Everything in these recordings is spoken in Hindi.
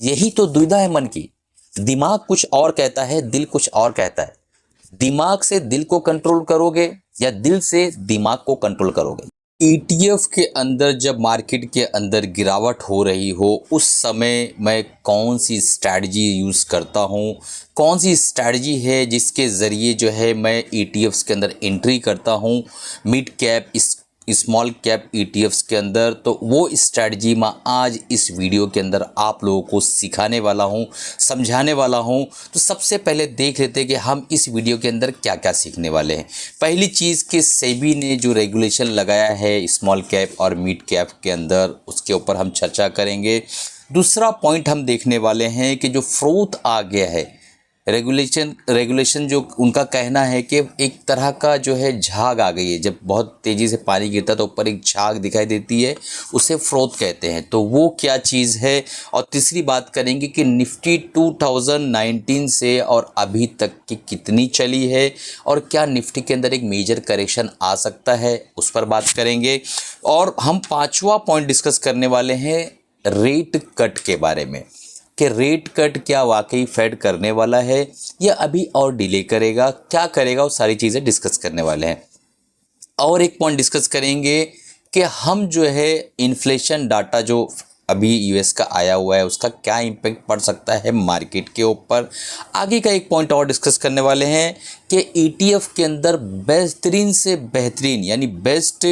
यही तो दुविधा है मन की। दिमाग कुछ और कहता है, दिल कुछ और कहता है। दिमाग से दिल को कंट्रोल करोगे या दिल से दिमाग को कंट्रोल करोगे। ईटीएफ के अंदर जब मार्केट के अंदर गिरावट हो रही हो उस समय मैं कौन सी स्ट्रैटेजी यूज़ करता हूँ, कौन सी स्ट्रैटेजी है जिसके ज़रिए जो है मैं ईटीएफ्स के अंदर एंट्री करता हूँ mid cap small cap ETFs के अंदर, तो वो स्ट्रैटेजी मैं आज इस वीडियो के अंदर आप लोगों को सिखाने वाला हूँ, समझाने वाला हूँ। तो सबसे पहले देख लेते हैं कि हम इस वीडियो के अंदर क्या क्या सीखने वाले हैं। पहली चीज़ कि सेबी ने जो रेगुलेशन लगाया है स्मॉल कैप और मिड कैप के अंदर, उसके ऊपर हम चर्चा करेंगे। दूसरा पॉइंट हम देखने वाले हैं कि जो फ्रोथ आ गया है, रेगुलेशन जो उनका कहना है कि एक तरह का जो है झाग आ गई है, जब बहुत तेज़ी से पानी गिरता है तो ऊपर एक झाग दिखाई देती है, उसे फ्रोथ कहते हैं। तो वो क्या चीज़ है। और तीसरी बात करेंगे कि निफ्टी 2019 से और अभी तक की कितनी चली है और क्या निफ्टी के अंदर एक मेजर करेक्शन आ सकता है, उस पर बात करेंगे। और हम पांचवा पॉइंट डिस्कस करने वाले हैं रेट कट के बारे में कि रेट कट क्या वाकई फेड करने वाला है या अभी और डिले करेगा, क्या करेगा, वो सारी चीज़ें डिस्कस करने वाले हैं। और एक पॉइंट डिस्कस करेंगे कि हम जो है इन्फ्लेशन डाटा जो अभी यूएस का आया हुआ है उसका क्या इम्पैक्ट पड़ सकता है मार्केट के ऊपर। आगे का एक पॉइंट और डिस्कस करने वाले हैं कि ईटीएफ के अंदर बेहतरीन से बेहतरीन यानी बेस्ट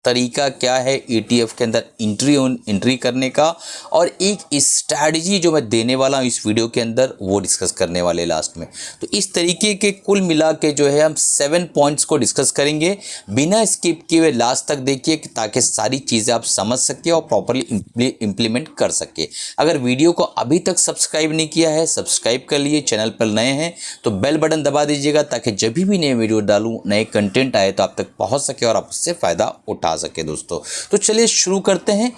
तरीका क्या है ईटीएफ के अंदर एंट्री करने का, और एक स्ट्रैटेजी जो मैं देने वाला हूँ इस वीडियो के अंदर वो डिस्कस करने वाले लास्ट में। तो इस तरीके के कुल मिला के जो है हम 7 पॉइंट्स को डिस्कस करेंगे, बिना स्किप किए हुए लास्ट तक देखिए ताकि सारी चीज़ें आप समझ सके और प्रॉपरली इम्प्लीमेंट कर सके। अगर वीडियो को अभी तक सब्सक्राइब नहीं किया है सब्सक्राइब कर लिए, चैनल पर नए हैं तो बेल बटन दबा दीजिएगा ताकि जब भी नए वीडियो डालूँ, नए कंटेंट आए तो आप तक पहुँच सके और आप उससे फ़ायदा उठा सके दोस्तों। तो चलिए शुरू करते हैं।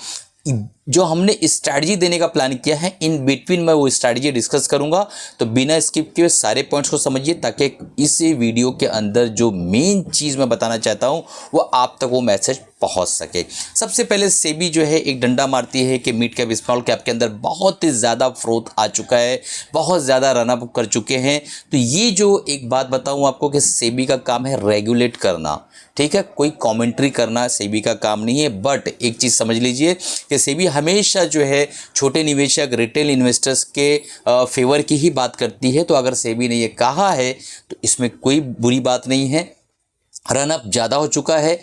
जो हमने स्ट्रैटेजी देने का प्लान किया है इन बिटवीन मैं वो स्ट्रैटेजी डिस्कस करूंगा, तो बिना स्किप किए सारे पॉइंट्स को समझिए ताकि इस वीडियो के अंदर जो मेन चीज़ मैं बताना चाहता हूं वो आप तक वो मैसेज पहुंच सके। सबसे पहले सेबी जो है एक डंडा मारती है कि मिड कैप स्मॉल कैप के अंदर बहुत ही ज़्यादा फ्रोथ आ चुका है, बहुत ज़्यादा रनअप कर चुके हैं। तो ये जो एक बात बताऊं आपको कि सेबी का काम है रेगुलेट करना, ठीक है, कोई कमेंट्री करना सेबी का काम नहीं है। बट एक चीज़ समझ लीजिए कि सेबी हमेशा जो है छोटे निवेशक रिटेल इन्वेस्टर्स के फेवर की ही बात करती है। तो अगर सेबी ने ये कहा है तो इसमें कोई बुरी बात नहीं है। रनअप ज़्यादा हो चुका है।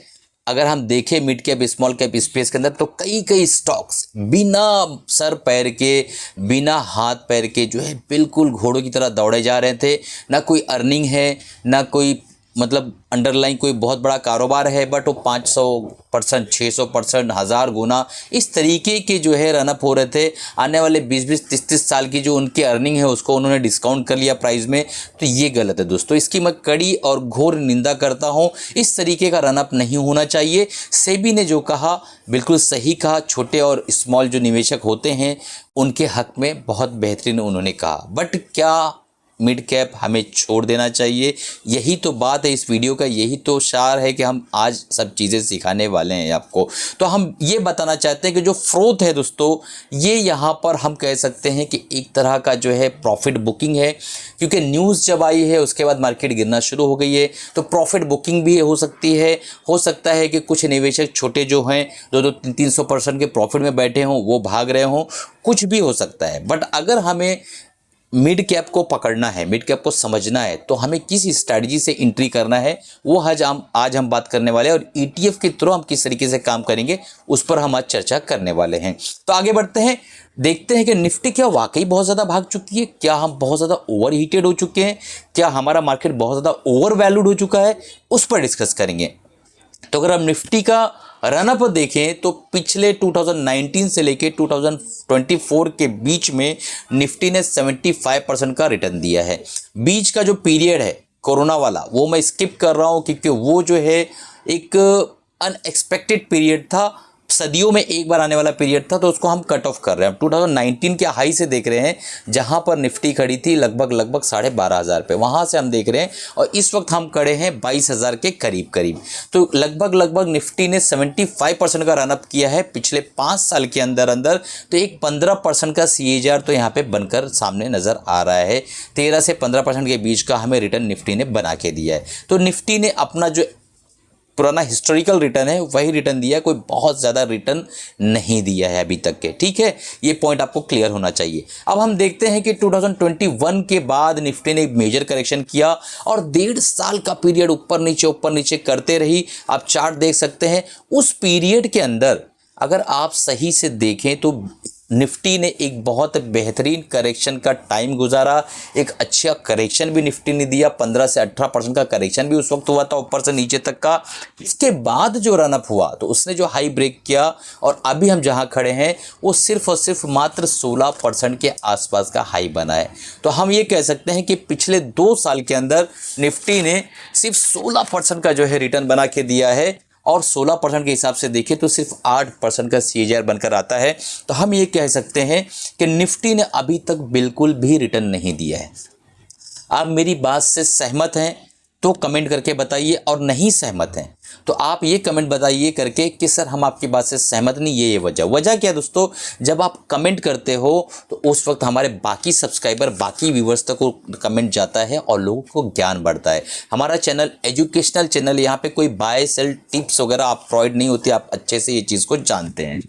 अगर हम देखें mid cap small cap space के अंदर तो कई स्टॉक्स बिना सर पैर के, बिना हाथ पैर के जो है बिल्कुल घोड़ों की तरह दौड़े जा रहे थे। ना कोई अर्निंग है, ना कोई मतलब अंडरलाइन कोई बहुत बड़ा कारोबार है, बट वो 500%, 600%, 1000 गुना इस तरीके के जो है रनअप हो रहे थे। आने वाले 20-20, 30-30 साल की जो उनकी अर्निंग है उसको उन्होंने डिस्काउंट कर लिया प्राइस में। तो ये गलत है दोस्तों, इसकी मैं कड़ी और घोर निंदा करता हूँ। इस तरीके का रनअप नहीं होना चाहिए। सेबी ने जो कहा बिल्कुल सही कहा, छोटे और स्मॉल जो निवेशक होते हैं उनके हक में बहुत बेहतरीन उन्होंने कहा। बट क्या मिड कैप हमें छोड़ देना चाहिए? यही तो बात है इस वीडियो का, यही तो सार है कि हम आज सब चीज़ें सिखाने वाले हैं आपको। तो हम ये बताना चाहते हैं कि जो फ्रोथ है दोस्तों, ये यहाँ पर हम कह सकते हैं कि एक तरह का जो है प्रॉफिट बुकिंग है, क्योंकि न्यूज़ जब आई है उसके बाद मार्केट गिरना शुरू हो गई है। तो प्रॉफिट बुकिंग भी हो सकती है। हो सकता है कि कुछ निवेशक छोटे जो हैं 200-300% के प्रॉफिट में बैठे हों वो भाग रहे हों, कुछ भी हो सकता है। बट अगर हमें मिड कैप को पकड़ना है, मिड कैप को समझना है, तो हमें किस स्ट्रैटेजी से एंट्री करना है वो आज हम बात करने वाले हैं। और ईटीएफ के थ्रू हम किस तरीके से काम करेंगे उस पर हम आज चर्चा करने वाले हैं। तो आगे बढ़ते हैं, देखते हैं कि निफ्टी क्या वाकई बहुत ज़्यादा भाग चुकी है, क्या हम बहुत ज़्यादा ओवर हीटेड हो चुके हैं, क्या हमारा मार्केट बहुत ज़्यादा ओवर वैल्यूड हो चुका है, उस पर डिस्कस करेंगे। तो अगर हम निफ्टी का रनअप देखें तो पिछले 2019 से लेके 2024 के बीच में निफ्टी ने 75% का रिटर्न दिया है। बीच का जो पीरियड है कोरोना वाला वो मैं स्किप कर रहा हूं क्योंकि वो जो है एक अनएक्सपेक्टेड पीरियड था। सदियों में एक बार आने वाला पीरियड था, तो उसको हम कट ऑफ कर रहे हैं। 2019 के हाई से देख रहे हैं, जहां पर निफ्टी खड़ी थी लगभग 12,500 पे, वहां से हम देख रहे हैं और इस वक्त हम खड़े हैं 22,000 के करीब करीब। तो लगभग निफ्टी ने 75% का रनअप किया है पिछले 5 साल के अंदर अंदर। तो एक 15% का CAGR तो यहाँ पे बनकर सामने नजर आ रहा है। 13 से 15% के बीच का हमें रिटर्न निफ्टी ने बना के दिया है। तो निफ्टी ने अपना जो पुराना हिस्टोरिकल रिटर्न है वही रिटर्न दिया है, कोई बहुत ज़्यादा रिटर्न नहीं दिया है अभी तक के। ठीक है, ये पॉइंट आपको क्लियर होना चाहिए। अब हम देखते हैं कि 2021 के बाद निफ्टी ने एक मेजर करेक्शन किया और 1.5 साल का पीरियड ऊपर नीचे करते रही। आप चार्ट देख सकते हैं, उस पीरियड के अंदर अगर आप सही से देखें तो निफ्टी ने एक बहुत बेहतरीन करेक्शन का टाइम गुजारा। एक अच्छा करेक्शन भी निफ्टी ने दिया, 15 से 18% का करेक्शन भी उस वक्त हुआ था ऊपर से नीचे तक का। इसके बाद जो रनअप हुआ तो उसने जो हाई ब्रेक किया और अभी हम जहां खड़े हैं वो सिर्फ और सिर्फ मात्र 16% के आसपास का हाई बना है। तो हम ये कह सकते हैं कि पिछले 2 साल के अंदर निफ्टी ने सिर्फ 16% का जो है रिटर्न बना के दिया है और 16% के हिसाब से देखें तो सिर्फ 8% का CAGR बनकर आता है। तो हम ये कह सकते हैं कि निफ्टी ने अभी तक बिल्कुल भी रिटर्न नहीं दिया है। आप मेरी बात से सहमत हैं तो कमेंट करके बताइए, और नहीं सहमत हैं तो आप ये कमेंट बताइए करके कि सर हम आपकी बात से सहमत नहीं, ये वजह क्या है दोस्तों। जब आप कमेंट करते हो तो उस वक्त हमारे बाकी सब्सक्राइबर, बाकी व्यूवर्स तक वो कमेंट जाता है और लोगों को ज्ञान बढ़ता है। हमारा चैनल एजुकेशनल चैनल, यहाँ पे कोई बाय सेल टिप्स वगैरह आप प्रोवाइड नहीं होती, आप अच्छे से ये चीज़ को जानते हैं।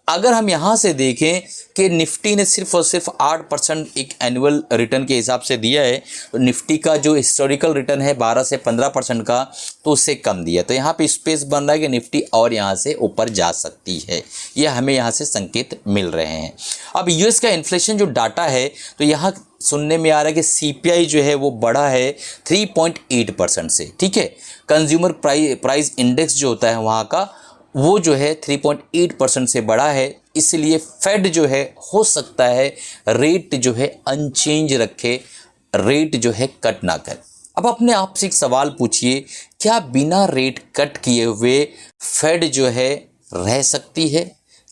अगर हम यहाँ से देखें कि निफ्टी ने सिर्फ और सिर्फ 8% एक एनुअल रिटर्न के हिसाब से दिया है, तो निफ्टी का जो हिस्टोरिकल रिटर्न है 12 से 15% का, तो उससे कम दिया। तो यहाँ पे स्पेस बन रहा है कि निफ्टी और यहाँ से ऊपर जा सकती है, ये हमें यहाँ से संकेत मिल रहे हैं। अब यूएस का इन्फ्लेशन जो डाटा है, तो यहाँ सुनने में आ रहा है कि CPI जो है वो बढ़ा है 3.8% से। ठीक है, कंज्यूमर प्राइस इंडेक्स जो होता है वहाँ का, वो जो है 3.8% से बढ़ा है। इसलिए फेड जो है हो सकता है रेट जो है अनचेंज रखे, रेट जो है कट ना करे। अब अपने आप से एक सवाल पूछिए, क्या बिना रेट कट किए हुए फेड जो है रह सकती है?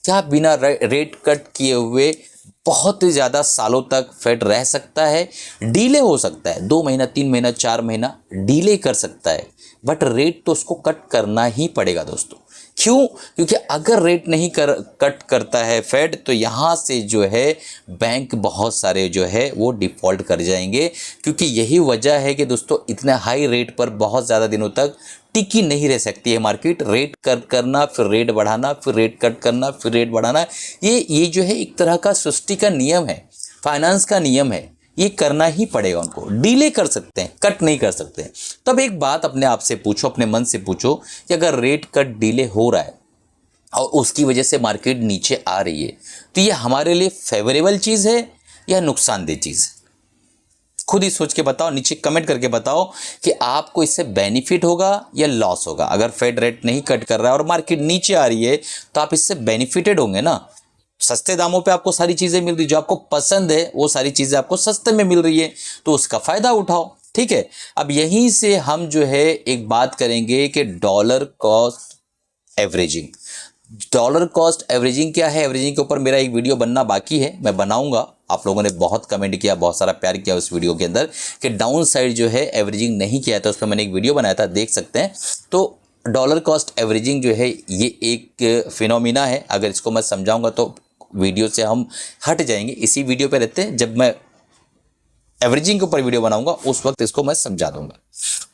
क्या बिना रेट कट किए हुए बहुत ज़्यादा सालों तक फेड रह सकता है? डीले हो सकता है, 2 महीना, 3 महीना, 4 महीना डीले कर सकता है, बट रेट तो उसको कट करना ही पड़ेगा दोस्तों। क्यों? क्योंकि अगर रेट नहीं कट करता है फेड, तो यहाँ से जो है बैंक बहुत सारे जो है वो डिफ़ॉल्ट कर जाएंगे। क्योंकि यही वजह है कि दोस्तों इतने हाई रेट पर बहुत ज़्यादा दिनों तक टिकी नहीं रह सकती है मार्केट। रेट कट करना, फिर रेट बढ़ाना, फिर रेट कट करना, फिर रेट बढ़ाना, ये जो है एक तरह का सृष्टि का नियम है, फाइनेंस का नियम है। ये करना ही पड़ेगा उनको। डीले कर सकते हैं, कट नहीं कर सकते हैं। तब एक बात अपने आप से पूछो, अपने मन से पूछो कि अगर रेट कट डिले हो रहा है और उसकी वजह से मार्केट नीचे आ रही है, तो ये हमारे लिए फेवरेबल चीज़ है या नुकसानदेह चीज़ है? खुद ही सोच के बताओ, नीचे कमेंट करके बताओ कि आपको इससे बेनिफिट होगा या लॉस होगा। अगर फेड रेट नहीं कट कर रहा है और मार्केट नीचे आ रही है, तो आप इससे बेनिफिटेड होंगे ना। सस्ते दामों पे आपको सारी चीज़ें मिल रही, जो आपको पसंद है वो सारी चीज़ें आपको सस्ते में मिल रही है, तो उसका फ़ायदा उठाओ। ठीक है, अब यहीं से हम जो है एक बात करेंगे कि dollar cost averaging. Dollar cost averaging क्या है? एवरेजिंग के ऊपर मेरा एक वीडियो बनना बाकी है, मैं बनाऊंगा। आप लोगों ने बहुत कमेंट किया, बहुत सारा प्यार किया उस वीडियो के अंदर कि डाउन साइड जो है एवरेजिंग नहीं किया था, उस पर मैंने एक वीडियो बनाया था, देख सकते हैं। तो डॉलर कॉस्ट एवरेजिंग जो है ये एक फिनोमिना है। अगर इसको मैं समझाऊंगा तो वीडियो से हम हट जाएंगे, इसी वीडियो पे रहते हैं। जब मैं एवरेजिंग के ऊपर वीडियो बनाऊंगा उस वक्त इसको मैं समझा दूंगा।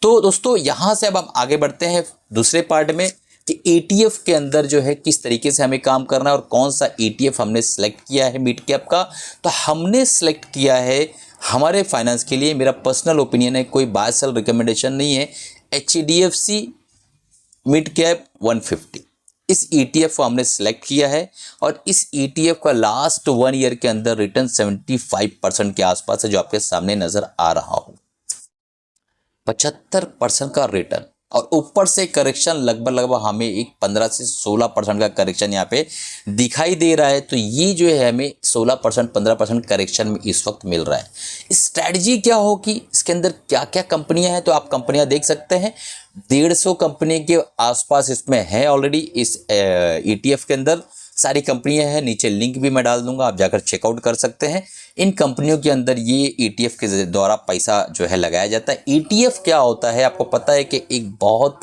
तो दोस्तों यहाँ से अब हम आगे बढ़ते हैं दूसरे पार्ट में कि ETF के अंदर जो है किस तरीके से हमें काम करना है और कौन सा ETF हमने सेलेक्ट किया है मिड कैप का। तो हमने सेलेक्ट किया है हमारे फाइनेंस के लिए, मेरा पर्सनल ओपिनियन है, कोई बाय सेल रिकमेंडेशन नहीं है, HDFC मिड कैप 150 इस ETF को हमने सेलेक्ट किया है। और इस ETF का लास्ट 1 ईयर के अंदर रिटर्न 75% के आसपास है, जो आपके सामने नजर आ रहा हो। 75% का रिटर्न और ऊपर से करेक्शन लगभग हमें एक 15 से 16% का करेक्शन यहाँ पे दिखाई दे रहा है। तो ये जो है हमें 16% 15% करेक्शन में इस वक्त मिल रहा है। स्ट्रैटेजी क्या होगी, इसके अंदर क्या क्या कंपनियां हैं, तो आप कंपनियां देख सकते हैं। 150 कंपनी के आसपास इसमें है ऑलरेडी। इस ETF के अंदर सारी कंपनियां हैं। नीचे लिंक भी मैं डाल दूंगा, आप जाकर चेकआउट कर सकते हैं। इन कंपनियों के अंदर ये ETF के द्वारा पैसा जो है लगाया जाता है। ETF क्या होता है, आपको पता है कि एक बहुत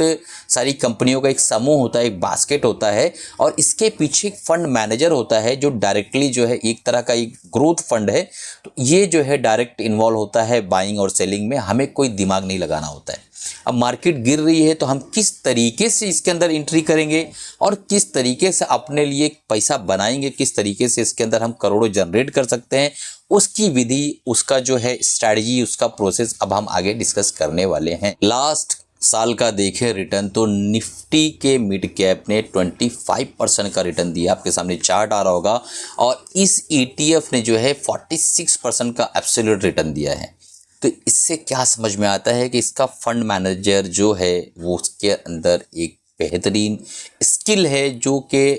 सारी कंपनियों का एक समूह होता है, एक बास्केट होता है, और इसके पीछे एक फंड मैनेजर होता है जो डायरेक्टली जो है एक तरह का एक ग्रोथ फंड है। तो ये जो है डायरेक्ट इन्वॉल्व होता है बाइंग और सेलिंग में, हमें कोई दिमाग नहीं लगाना होता है। अब मार्केट गिर रही है तो हम किस तरीके से इसके अंदर एंट्री करेंगे और किस तरीके से अपने लिए पैसा बनाएंगे, किस तरीके से इसके अंदर हम करोड़ों जनरेट कर सकते हैं, उसकी विधि, उसका जो है स्ट्रैटेजी, उसका प्रोसेस अब हम आगे डिस्कस करने वाले हैं। लास्ट साल का देखें रिटर्न तो निफ्टी के मिड कैप ने 25% का रिटर्न दिया, आपके सामने चार्ट आ रहा होगा। और इस ETF ने जो है 46% का एब्सोल्यूट रिटर्न दिया है। तो इससे क्या समझ में आता है कि इसका फंड मैनेजर जो है वो उसके अंदर एक बेहतरीन स्किल है जो कि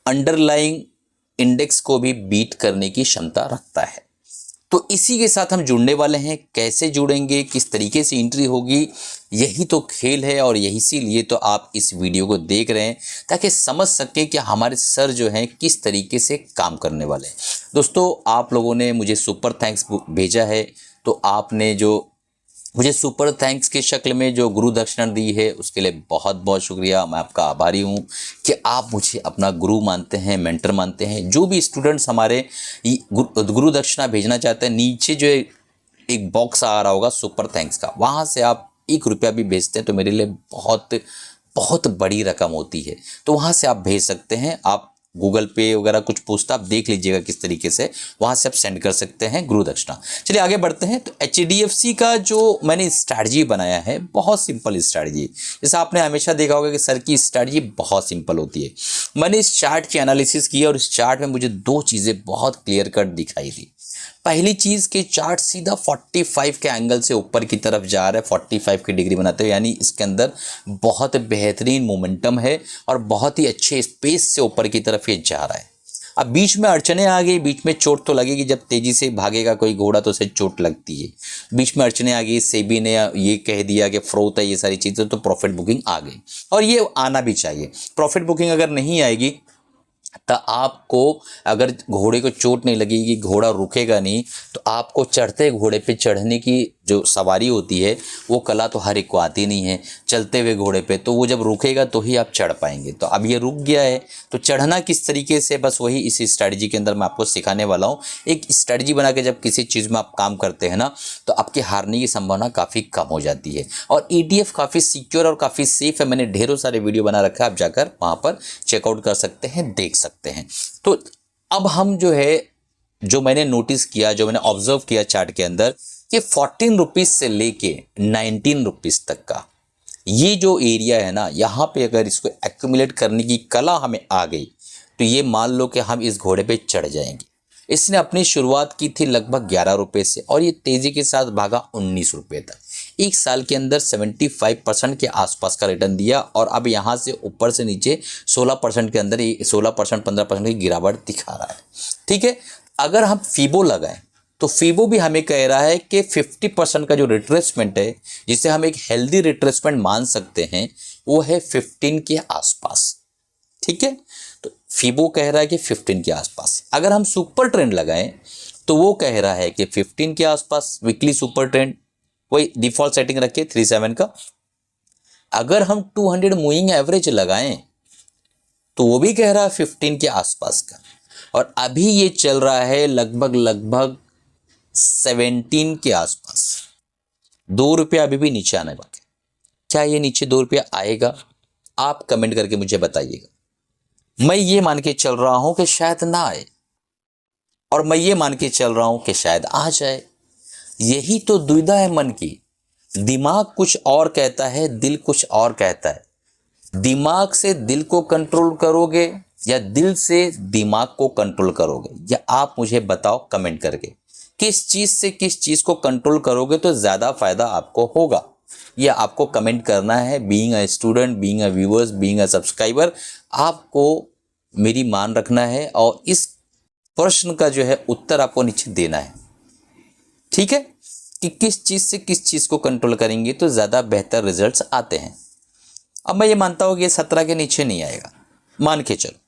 अंडरलाइंग इंडेक्स को भी बीट करने की क्षमता रखता है। तो इसी के साथ हम जुड़ने वाले हैं। कैसे जुड़ेंगे, किस तरीके से एंट्री होगी, यही तो खेल है। और यही इसीलिए तो आप इस वीडियो को देख रहे हैं ताकि समझ सके कि हमारे सर जो हैं किस तरीके से काम करने वाले हैं। दोस्तों, आप लोगों ने मुझे सुपर थैंक्स भेजा है, तो आपने जो मुझे सुपर थैंक्स की शक्ल में जो गुरु दक्षिणा दी है उसके लिए बहुत बहुत शुक्रिया। मैं आपका आभारी हूँ कि आप मुझे अपना गुरु मानते हैं, मेंटर मानते हैं। जो भी स्टूडेंट्स हमारे गुरु दक्षिणा भेजना चाहते हैं, नीचे जो एक बॉक्स आ रहा होगा सुपर थैंक्स का, वहाँ से आप 1 रुपया भी भेजते हैं तो मेरे लिए बहुत बहुत बड़ी रकम होती है। तो वहाँ से आप भेज सकते हैं। आप गूगल पे वगैरह कुछ पूछता, आप देख लीजिएगा किस तरीके से, वहाँ से आप सेंड कर सकते हैं गुरु दक्षिणा। चलिए आगे बढ़ते हैं। तो HDFC का जो मैंने स्ट्रैटेजी बनाया है, बहुत सिंपल स्ट्रैटेजी। जैसे आपने हमेशा देखा होगा कि सर की स्ट्रैटेजी बहुत सिंपल होती है। मैंने इस चार्ट की एनालिसिस की और इस चार्ट में मुझे 2 चीज़ें बहुत क्लियर कट दिखाई दी। पहली चीज़ कि चार्ट सीधा 45 के एंगल से ऊपर की तरफ जा रहा है, 45 की डिग्री बनाते हुए, यानी इसके अंदर बहुत बेहतरीन मोमेंटम है और बहुत ही अच्छे स्पेस से ऊपर की तरफ ये जा रहा है। अब बीच में अड़चने आ गई, बीच में चोट तो लगेगी। जब तेजी से भागेगा कोई घोड़ा तो उसे चोट लगती है। बीच में अड़चने आ गई, सेबी ने ये कह दिया कि फ्रोत है, ये सारी चीज़ें, तो प्रॉफिट बुकिंग आ गई और ये आना भी चाहिए। प्रॉफिट बुकिंग अगर नहीं आएगी तो आपको, अगर घोड़े को चोट नहीं लगेगी, घोड़ा रुकेगा नहीं, तो आपको चढ़ते घोड़े पे चढ़ने की जो सवारी होती है वो कला तो हर एक को आती नहीं है। चलते हुए घोड़े पे तो वो जब रुकेगा तो ही आप चढ़ पाएंगे। तो अब ये रुक गया है, तो चढ़ना किस तरीके से, बस वही इस स्ट्रैटेजी के अंदर मैं आपको सिखाने वाला हूँ। एक स्ट्रैटेजी बना के जब किसी चीज़ में आप काम करते हैं ना, तो आपके हारने की संभावना काफ़ी कम हो जाती है। और ETF काफ़ी सिक्योर और काफ़ी सेफ है। मैंने ढेरों सारे वीडियो बना रखा है, आप जाकर वहाँ पर चेकआउट कर सकते हैं, देख सकते हैं। तो अब हम जो है, जो मैंने नोटिस किया, जो मैंने ऑब्जर्व किया चार्ट के अंदर, कि 14 रुपीज़ से लेके 19 रुपीज़ तक का ये जो एरिया है ना, यहाँ पे अगर इसको एक्यूमुलेट करने की कला हमें आ गई तो ये मान लो कि हम इस घोड़े पे चढ़ जाएंगे। इसने अपनी शुरुआत की थी लगभग 11 रुपये से और ये तेज़ी के साथ भागा 19 रुपये तक। एक साल के अंदर 75% के आसपास का रिटर्न दिया और अब यहाँ से ऊपर से नीचे 16% के अंदर 16% 15% की गिरावट दिखा रहा है। ठीक है, अगर हम फीबो लगाएं तो फीबो भी हमें कह रहा है कि 50% का जो रिट्रेसमेंट है, जिसे हम एक हेल्दी रिट्रेसमेंट मान सकते हैं, वो है 15 के आसपास। ठीक है, तो फीबो कह रहा है कि 15 के आसपास। अगर हम सुपर ट्रेंड लगाएं तो वो कह रहा है कि 15 के आसपास वीकली सुपर ट्रेंड, वही डिफॉल्ट सेटिंग रखे 37 का। अगर हम 200 मूविंग एवरेज लगाएं तो वो भी कह रहा है 15 के आसपास का। और अभी ये चल रहा है लगभग 17 के आसपास। 2 रुपया अभी भी नीचे आने बाकी। क्या ये नीचे 2 रुपया आएगा? आप कमेंट करके मुझे बताइएगा। मैं ये मान के चल रहा हूं कि शायद ना आए, और मैं ये मान के चल रहा हूं कि शायद आ जाए। यही तो दुविधा है मन की। दिमाग कुछ और कहता है, दिल कुछ और कहता है। दिमाग से दिल को कंट्रोल करोगे या दिल से दिमाग को कंट्रोल करोगे, या आप मुझे बताओ कमेंट करके। किस चीज़ से किस चीज़ को कंट्रोल करोगे तो ज़्यादा फायदा आपको होगा। ये आपको कमेंट करना है। Being a student, being a viewers, being a subscriber, आपको मेरी मान रखना है और इस प्रश्न का जो है उत्तर आपको नीचे देना है। ठीक है, कि किस चीज़ से किस चीज़ को कंट्रोल करेंगे तो ज़्यादा बेहतर रिजल्ट्स आते हैं। अब मैं ये मानता हूँ कि ये 17 के नीचे नहीं आएगा, मान के चलो,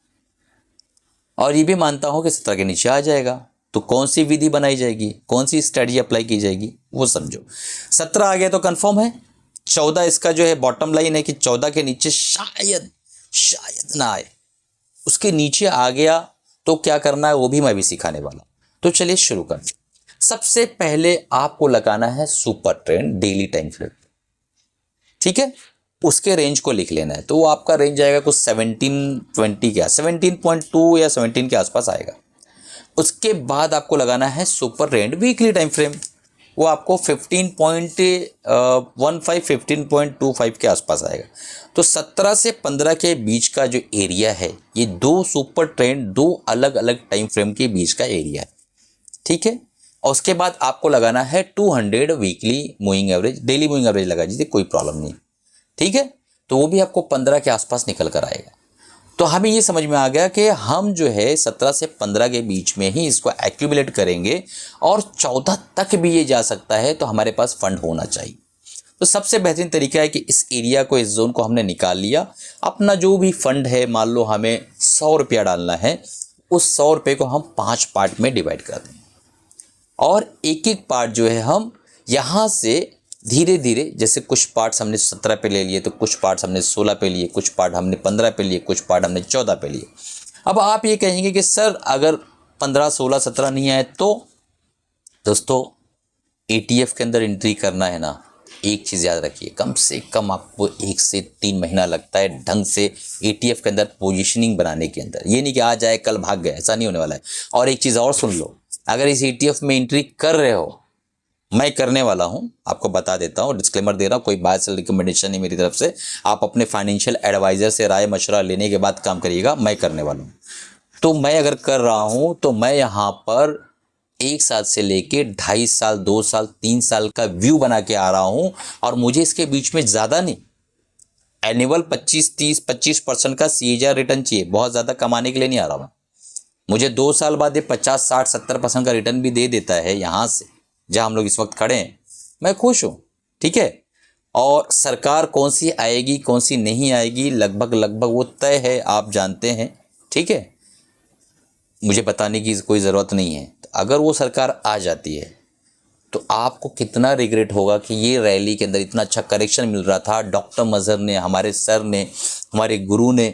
और ये भी मानता हूँ कि 17 के नीचे आ जाएगा, तो कौन सी विधि बनाई जाएगी, कौन सी स्ट्रेटजी अप्लाई की जाएगी वो समझो। 17 आ गया तो कंफर्म है। 14 इसका जो है बॉटम लाइन है कि 14 के नीचे शायद ना आए। उसके नीचे आ गया तो क्या करना है वो भी मैं भी सिखाने वाला। तो चलिए शुरू करते। सबसे पहले आपको लगाना है super trend daily time frame. ठीक है, उसके रेंज को लिख लेना है। तो वो आपका रेंज आएगा कुछ 1720 के 17.2 या 17 के आसपास आएगा। उसके बाद आपको लगाना है super trend weekly time frame. वो आपको 15.15 15.25 के आसपास आएगा। तो 17 से 15 के बीच का जो एरिया है, ये दो सुपर ट्रेंड, दो अलग अलग टाइम फ्रेम के बीच का एरिया है। ठीक है, और उसके बाद आपको लगाना है 200 weekly moving average, daily moving average लगा दीजिए, कोई प्रॉब्लम नहीं। ठीक है, तो वो भी आपको 15 के आसपास निकल कर आएगा। तो हमें ये समझ में आ गया कि हम जो है 17 से 15 के बीच में ही इसको एक्यूमुलेट करेंगे और 14 तक भी ये जा सकता है, तो हमारे पास फंड होना चाहिए। तो सबसे बेहतरीन तरीका है कि इस एरिया को, इस जोन को हमने निकाल लिया। अपना जो भी फंड है, मान लो हमें 100 रुपया डालना है, उस 100 रुपये को हम 5 पार्ट में डिवाइड कर दें और एक एक पार्ट जो है हम यहाँ से धीरे धीरे, जैसे कुछ पार्ट्स हमने 17 पे ले लिए, तो कुछ पार्ट्स हमने 16 पे लिए, कुछ पार्ट हमने 15 पे लिए, कुछ पार्ट हमने 14 पे लिए। अब आप ये कहेंगे कि सर अगर 15, 16, 17 नहीं आए तो दोस्तों ETF के अंदर एंट्री करना है ना, एक चीज़ याद रखिए, कम से कम आपको 1 से 3 महीना लगता है ढंग से ETF के अंदर पोजीशनिंग बनाने के अंदर। ये नहीं कि आ जाए कल भाग गए, ऐसा नहीं होने वाला है। और एक चीज़ और सुन लो, अगर इस ETF में एंट्री कर रहे हो, मैं करने वाला हूं, आपको बता देता हूं, डिस्क्लेमर दे रहा हूं, कोई बाय सेल रिकमेंडेशन नहीं मेरी तरफ से। आप अपने फाइनेंशियल एडवाइजर से राय मशवरा लेने के बाद काम करिएगा। मैं करने वाला हूं, तो मैं अगर कर रहा हूं तो मैं यहां पर 1 साल से लेके 2.5 साल, 2 साल, 3 साल का व्यू बना के आ रहा हूं। और मुझे इसके बीच में ज़्यादा नहीं, एनुअल 25-30-25% का CAGR रिटर्न चाहिए। बहुत ज़्यादा कमाने के लिए नहीं आ रहा मैं। मुझे 2 साल बाद ये 50-60-70% का रिटर्न भी दे देता है यहाँ से जहाँ हम लोग इस वक्त खड़े हैं, मैं खुश हूँ। ठीक है, और सरकार कौन सी आएगी कौन सी नहीं आएगी लगभग वो तय है, आप जानते हैं। ठीक है, मुझे बताने की कोई ज़रूरत नहीं है। तो अगर वो सरकार आ जाती है तो आपको कितना रिग्रेट होगा कि ये रैली के अंदर इतना अच्छा करेक्शन मिल रहा था। डॉक्टर मजहर ने, हमारे सर ने, हमारे गुरु ने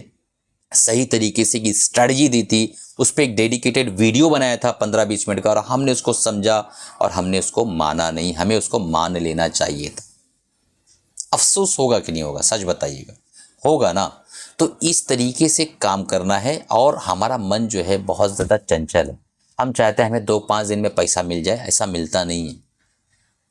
सही तरीके से की स्ट्रैटेजी दी थी, उस पर एक डेडिकेटेड वीडियो बनाया था 15-20 मिनट का, और हमने उसको समझा और हमने उसको माना नहीं। हमें उसको मान लेना चाहिए था। अफसोस होगा कि नहीं होगा, सच बताइएगा, होगा ना। तो इस तरीके से काम करना है। और हमारा मन जो है बहुत ज़्यादा चंचल है, हम चाहते हैं हमें 2-5 दिन में पैसा मिल जाए, ऐसा मिलता नहीं है,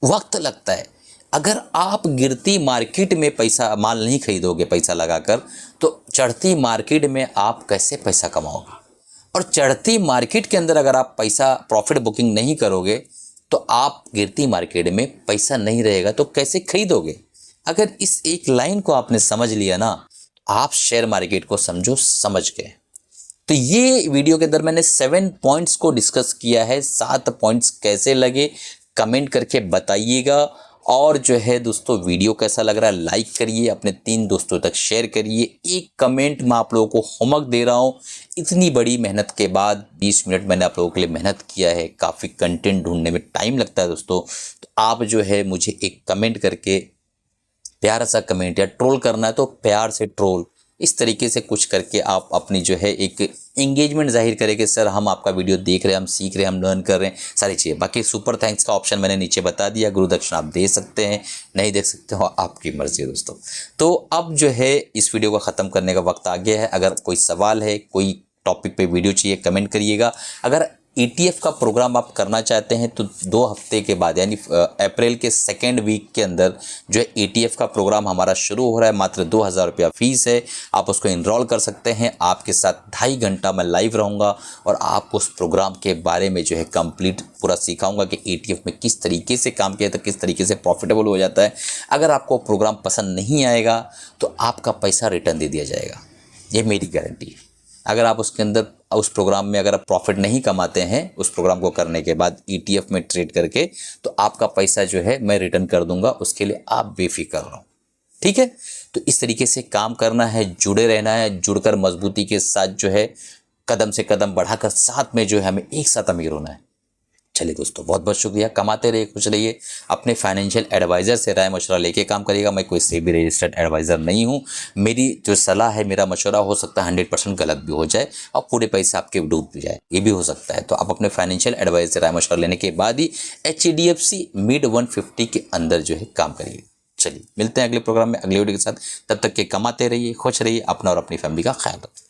वक्त लगता है। अगर आप गिरती मार्केट में पैसा माल नहीं खरीदोगे पैसा लगाकर, तो चढ़ती मार्केट में आप कैसे पैसा कमाओगे। और चढ़ती मार्केट के अंदर अगर आप पैसा प्रॉफिट बुकिंग नहीं करोगे तो आप गिरती मार्केट में पैसा नहीं रहेगा तो कैसे खरीदोगे। अगर इस एक लाइन को आपने समझ लिया ना, आप शेयर मार्केट को समझ गए। तो ये वीडियो के अंदर मैंने 7 पॉइंट्स को डिस्कस किया है। 7 पॉइंट्स कैसे लगे कमेंट करके बताइएगा। और जो है दोस्तों, वीडियो कैसा लग रहा है लाइक करिए, अपने 3 दोस्तों तक शेयर करिए। एक कमेंट मैं आप लोगों को होमवर्क दे रहा हूँ। इतनी बड़ी मेहनत के बाद 20 मिनट मैंने आप लोगों के लिए मेहनत किया है। काफ़ी कंटेंट ढूंढने में टाइम लगता है दोस्तों। तो आप जो है मुझे एक कमेंट करके, प्यारा सा कमेंट, या ट्रोल करना है तो प्यार से ट्रोल, इस तरीके से कुछ करके आप अपनी जो है एक एंगेजमेंट जाहिर करें कि सर हम आपका वीडियो देख रहे हैं, हम सीख रहे हैं, हम लर्न कर रहे हैं, सारी चीज़ें। बाकी सुपर थैंक्स का ऑप्शन मैंने नीचे बता दिया। गुरु दक्षिणा आप दे सकते हैं, नहीं दे सकते हो, आपकी मर्जी है दोस्तों। तो अब जो है इस वीडियो को ख़त्म करने का वक्त आ गया है। अगर कोई सवाल है, कोई टॉपिक पे वीडियो चाहिए, कमेंट करिएगा। अगर ETF का प्रोग्राम आप करना चाहते हैं तो 2 हफ्ते के बाद यानी अप्रैल के सेकेंड वीक के अंदर जो है ETF का प्रोग्राम हमारा शुरू हो रहा है। मात्र 2000 रुपया फीस है, आप उसको इनरोल कर सकते हैं। आपके साथ 2.5 घंटा मैं लाइव रहूँगा और आपको उस प्रोग्राम के बारे में जो है कंप्लीट पूरा सिखाऊंगा कि ETF में किस तरीके से काम किया तो किस तरीके से प्रॉफिटेबल हो जाता है। अगर आपको प्रोग्राम पसंद नहीं आएगा तो आपका पैसा रिटर्न दे दिया जाएगा, ये मेरी गारंटी है। अगर आप उसके अंदर उस प्रोग्राम में अगर आप प्रॉफिट नहीं कमाते हैं उस प्रोग्राम को करने के बाद ETF में ट्रेड करके, तो आपका पैसा जो है मैं रिटर्न कर दूंगा, उसके लिए आप बेफिक्र रहो। ठीक है, तो इस तरीके से काम करना है, जुड़े रहना है, जुड़कर मजबूती के साथ जो है कदम से कदम बढ़ाकर साथ में जो है हमें एक साथ अमीर होना है। चलिए दोस्तों, बहुत बहुत शुक्रिया। कमाते रहिए, खुश रहिए। अपने फाइनेंशियल एडवाइज़र से राय मशवरा लेके काम करिएगा। मैं कोई सेबी रजिस्टर्ड एडवाइज़र नहीं हूँ। मेरी जो सलाह है, मेरा मशवरा हो सकता है 100% गलत भी हो जाए और पूरे पैसे आपके डूब भी जाए, ये भी हो सकता है। तो आप अपने फाइनेंशियल एडवाइज़र से राय मशवरा लेने के बाद ही HDFC मिड 150 के अंदर जो है काम करिए। चलिए मिलते हैं अगले प्रोग्राम में अगले वीडियो के साथ। तब तक के कमाते रहिए, खुश रहिए, अपना और अपनी फैमिली का ख्याल रखिए।